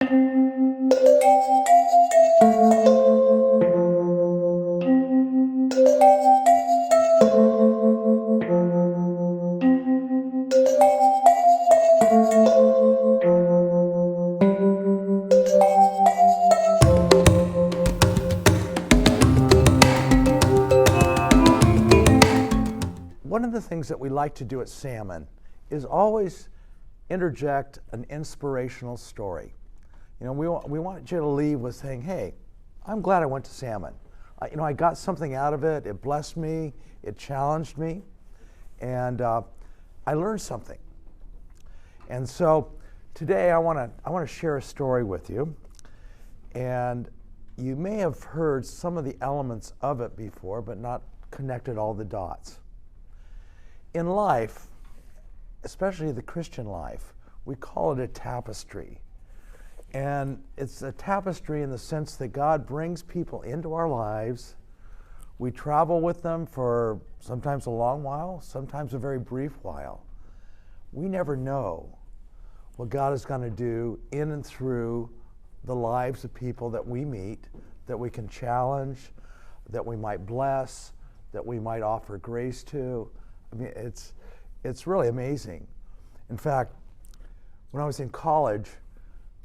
One of the things that we like to do at Salmon is always interject an inspirational story. You know, we want you to leave with saying, hey, I'm glad I went to Salmon. I got something out of it. It blessed me. It challenged me. And I learned something. And so today I want to share a story with you. And you may have heard some of the elements of it before, but not connected all the dots. In life, especially the Christian life, we call it a tapestry. And it's a tapestry in the sense that God brings people into our lives. We travel with them for sometimes a long while, sometimes a very brief while. We never know what God is going to do in and through the lives of people that we meet, that we can challenge, that we might bless, that we might offer grace to. I mean, it's really amazing. In fact, when I was in college,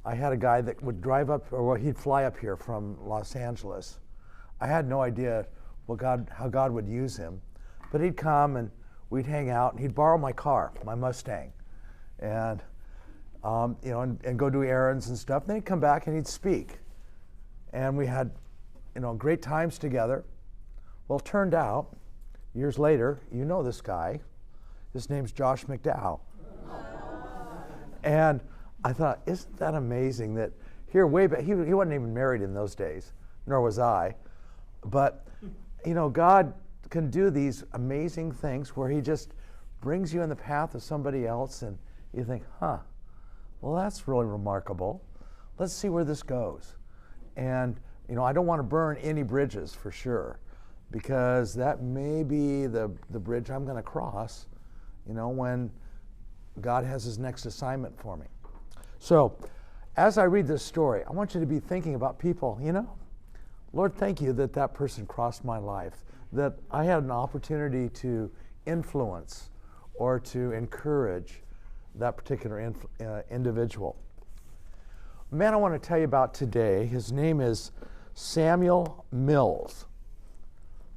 I had a guy that would drive up, or he'd fly up here from Los Angeles. I had no idea how God would use him, but he'd come and we'd hang out, and he'd borrow my car, my Mustang, and and go do errands and stuff. Then he'd come back and he'd speak, and we had, great times together. Well, it turned out, years later, you know this guy. His name's Josh McDowell. And I thought, isn't that amazing that here way back, he wasn't even married in those days, nor was I. But, God can do these amazing things where he just brings you in the path of somebody else, and you think, well, that's really remarkable. Let's see where this goes. And, I don't want to burn any bridges for sure, because that may be the bridge I'm going to cross, when God has his next assignment for me. So, as I read this story, I want you to be thinking about people, Lord, thank you that person crossed my life, that I had an opportunity to influence or to encourage that particular individual. The man I want to tell you about today, his name is Samuel Mills.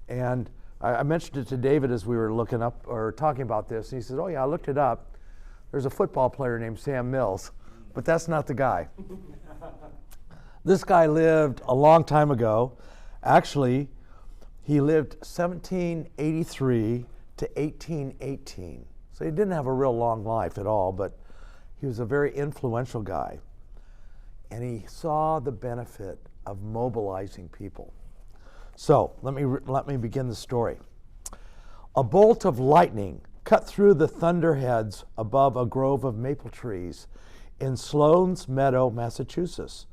And I mentioned it to David as we were looking up or talking about this. And he said, oh yeah, I looked it up. There's a football player named Sam Mills, but that's not the guy. This guy lived a long time ago. Actually, he lived 1783 to 1818. So he didn't have a real long life at all, but he was a very influential guy. And he saw the benefit of mobilizing people. So let me begin the story. A bolt of lightning cut through the thunderheads above a grove of maple trees in Sloan's Meadow, Massachusetts.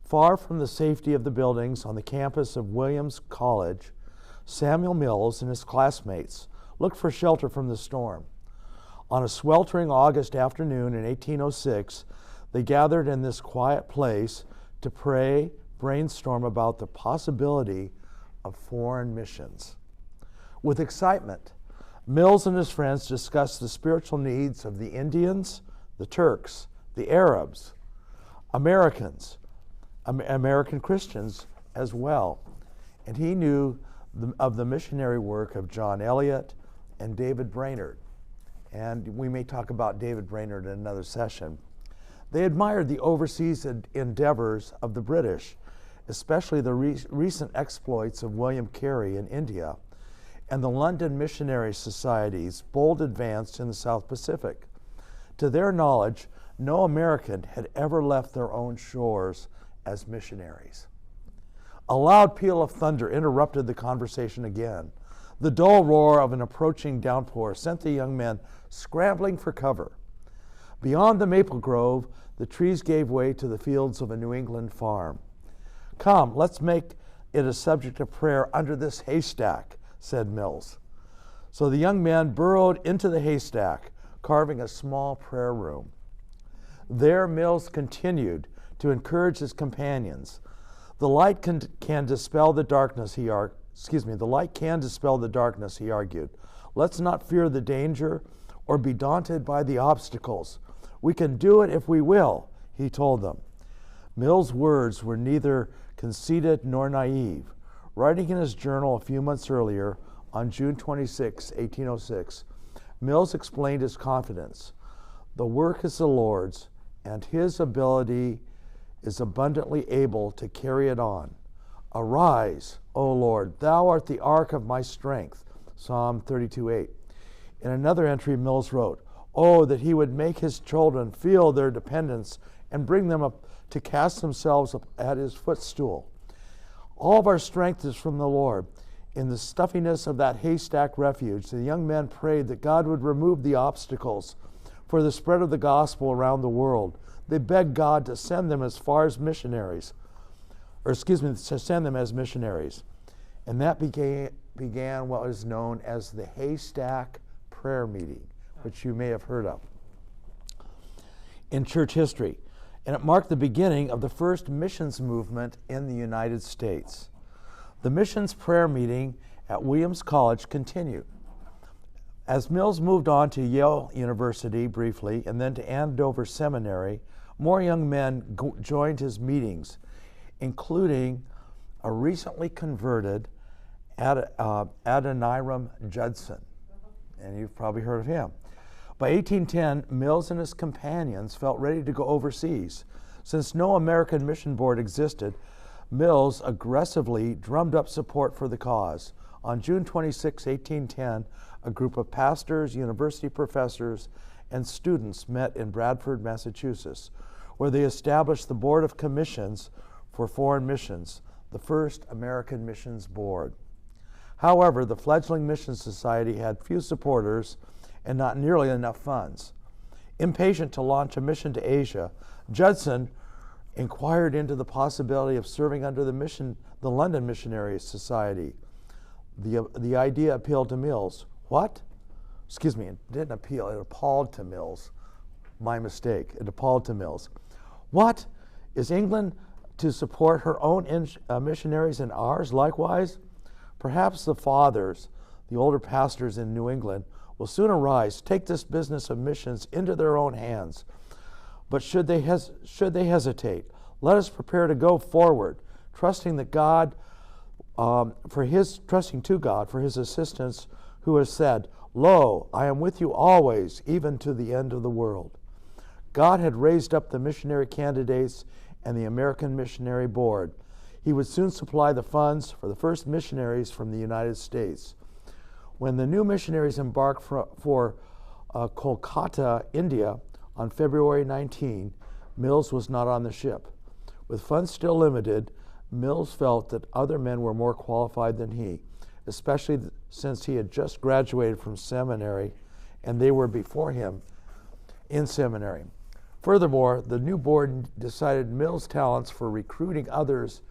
Far from the safety of the buildings on the campus of Williams College, Samuel Mills and his classmates looked for shelter from the storm. On a sweltering August afternoon in 1806, they gathered in this quiet place to pray, brainstorm about the possibility of foreign missions. With excitement, Mills and his friends discussed the spiritual needs of the Indians, the Turks, the Arabs, American Christians as well. And he knew of the missionary work of John Eliot and David Brainerd. And we may talk about David Brainerd in another session. They admired the overseas endeavors of the British, especially the recent exploits of William Carey in India and the London Missionary Society's bold advance in the South Pacific. To their knowledge, no American had ever left their own shores as missionaries. A loud peal of thunder interrupted the conversation again. The dull roar of an approaching downpour sent the young men scrambling for cover. Beyond the maple grove, the trees gave way to the fields of a New England farm. Come, let's make it a subject of prayer under this haystack, said Mills. So the young men burrowed into the haystack, carving a small prayer room. There Mills continued to encourage his companions. The light can dispel the darkness, the light can dispel the darkness, he argued. Let's not fear the danger or be daunted by the obstacles. We can do it if we will, he told them. Mills' words were neither conceited nor naive. Writing in his journal a few months earlier, on June 26, 1806, Mills explained his confidence. The work is the Lord's, and his ability is abundantly able to carry it on. Arise, O Lord, thou art the ark of my strength. Psalm 32:8. In another entry, Mills wrote, Oh, that he would make his children feel their dependence and bring them up to cast themselves up at his footstool. All of our strength is from the Lord. In the stuffiness of that haystack refuge, the young men prayed that God would remove the obstacles for the spread of the gospel around the world. They begged God to send them as far as missionaries, to send them as missionaries. And that began what is known as the Haystack Prayer Meeting, which you may have heard of in church history. And it marked the beginning of the first missions movement in the United States. The missions prayer meeting at Williams College continued. As Mills moved on to Yale University briefly and then to Andover Seminary, more young men joined his meetings, including a recently converted Adoniram Judson, and you've probably heard of him. By 1810, Mills and his companions felt ready to go overseas. Since no American Mission Board existed, Mills aggressively drummed up support for the cause. On June 26, 1810, a group of pastors, university professors, and students met in Bradford, Massachusetts, where they established the Board of Commissions for Foreign Missions, the first American Missions Board. However, the fledgling Mission Society had few supporters and not nearly enough funds. Impatient to launch a mission to Asia, Judson inquired into the possibility of serving under the London Missionary Society. The idea appealed to Mills. What? Excuse me, it didn't appeal, it appalled to Mills. My mistake, it appalled to Mills. What? Is England to support her own missionaries and ours likewise? Perhaps the fathers, the older pastors in New England, will soon arise, take this business of missions into their own hands. But should they hesitate, let us prepare to go forward, trusting to God for his assistance, who has said, Lo, I am with you always, even to the end of the world. God had raised up the missionary candidates and the American Missionary Board. He would soon supply the funds for the first missionaries from the United States. When the new missionaries embarked for Kolkata, India, on February 19, Mills was not on the ship. With funds still limited, Mills felt that other men were more qualified than he, especially since he had just graduated from seminary and they were before him in seminary. Furthermore, the new board decided Mills' talents for recruiting others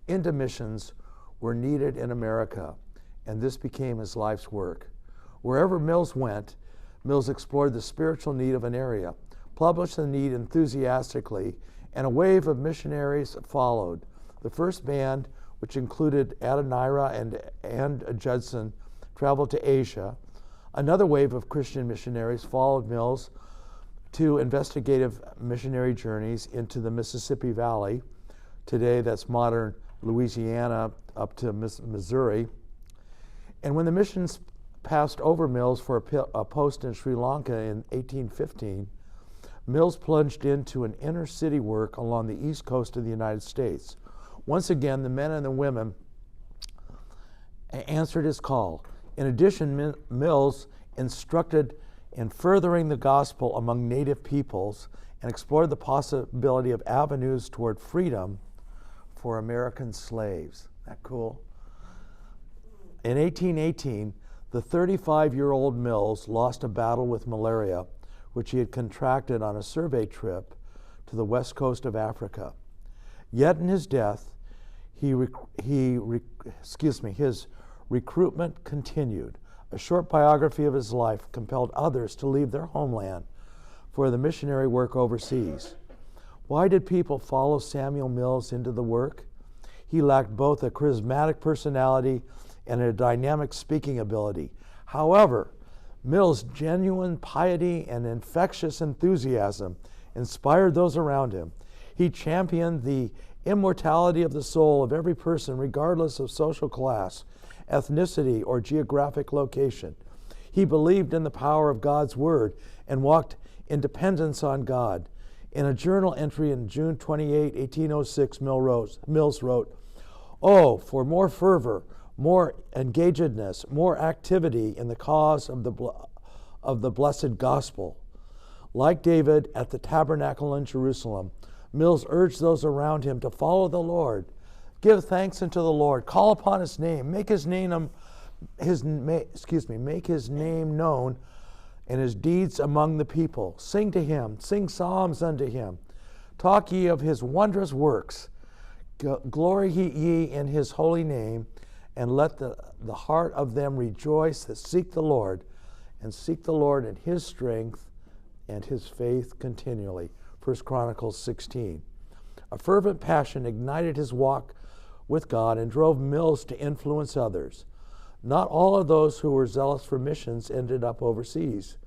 into missions were needed in America, and this became his life's work. Wherever Mills went, Mills explored the spiritual need of an area, published the need enthusiastically, and a wave of missionaries followed. The first band, which included Adoniram and Judson, traveled to Asia. Another wave of Christian missionaries followed Mills to investigative missionary journeys into the Mississippi Valley. Today, that's modern Louisiana up to Missouri. And when the missions passed over Mills for a post in Sri Lanka in 1815, Mills plunged into an inner city work along the east coast of the United States. Once again, the men and the women answered his call. In addition, Mills instructed in furthering the gospel among native peoples and explored the possibility of avenues toward freedom for American slaves. Isn't that cool? In 1818, the 35-year-old Mills lost a battle with malaria, which he had contracted on a survey trip to the west coast of Africa. Yet in his death, his recruitment continued. A short biography of his life compelled others to leave their homeland for the missionary work overseas. Why did people follow Samuel Mills into the work? He lacked both a charismatic personality and a dynamic speaking ability. However, Mills' genuine piety and infectious enthusiasm inspired those around him. He championed the immortality of the soul of every person, regardless of social class, ethnicity, or geographic location. He believed in the power of God's Word and walked in dependence on God. In a journal entry in June 28, 1806, Mills wrote, "Oh, for more fervor, more engagedness, more activity in the cause of the blessed gospel." Like David at the tabernacle in Jerusalem, Mills urged those around him to follow the Lord, give thanks unto the Lord, call upon His name, make His name known and His deeds among the people. Sing to Him, sing psalms unto Him. Talk ye of His wondrous works. Glory ye in His holy name, and let the heart of them rejoice that seek the Lord, and seek the Lord in His strength and His faith continually. 1 Chronicles 16. A fervent passion ignited his walk with God and drove Mills to influence others. Not all of those who were zealous for missions ended up overseas.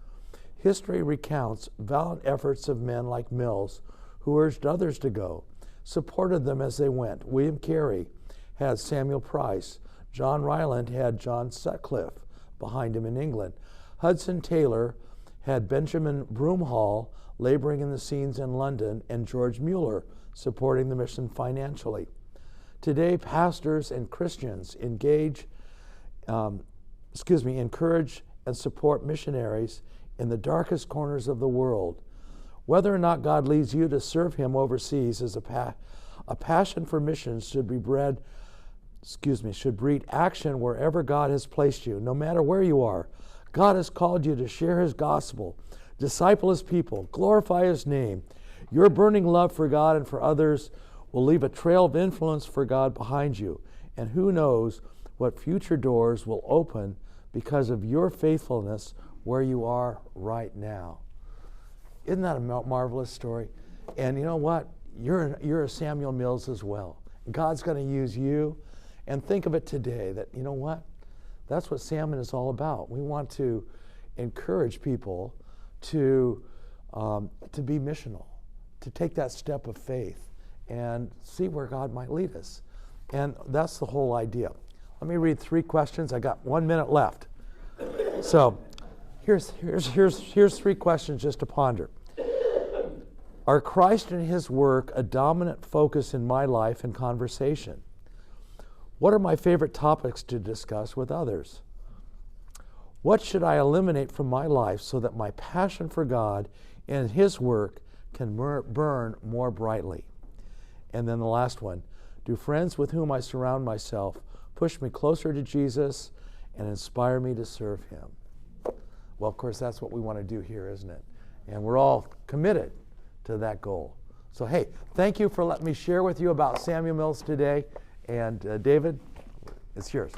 History recounts valiant efforts of men like Mills, who urged others to go, supported them as they went. William Carey had Samuel Price. John Ryland had John Sutcliffe behind him in England. Hudson Taylor had Benjamin Broomhall laboring in the scenes in London, and George Mueller supporting the mission financially. Today, pastors and Christians encourage and support missionaries in the darkest corners of the world. Whether or not God leads you to serve Him overseas is a passion for missions should breed action wherever God has placed you, no matter where you are. God has called you to share His gospel, disciple His people, glorify His name. Your burning love for God and for others will leave a trail of influence for God behind you, and who knows what future doors will open because of your faithfulness where you are right now. Isn't that a marvelous story? And you know what? You're a Samuel Mills as well. God's going to use you. And think of it today that, you know what? That's what Salmon is all about. We want to encourage people to be missional, to take that step of faith and see where God might lead us. And that's the whole idea. Let me read 3 questions. I got 1 minute left. So here's 3 questions just to ponder. Are Christ and His work a dominant focus in my life and conversation? What are my favorite topics to discuss with others? What should I eliminate from my life so that my passion for God and His work can burn more brightly? And then the last one, do friends with whom I surround myself push me closer to Jesus and inspire me to serve Him? Well, of course, that's what we want to do here, isn't it? And we're all committed to that goal. So, hey, thank you for letting me share with you about Samuel Mills today. And David, it's yours.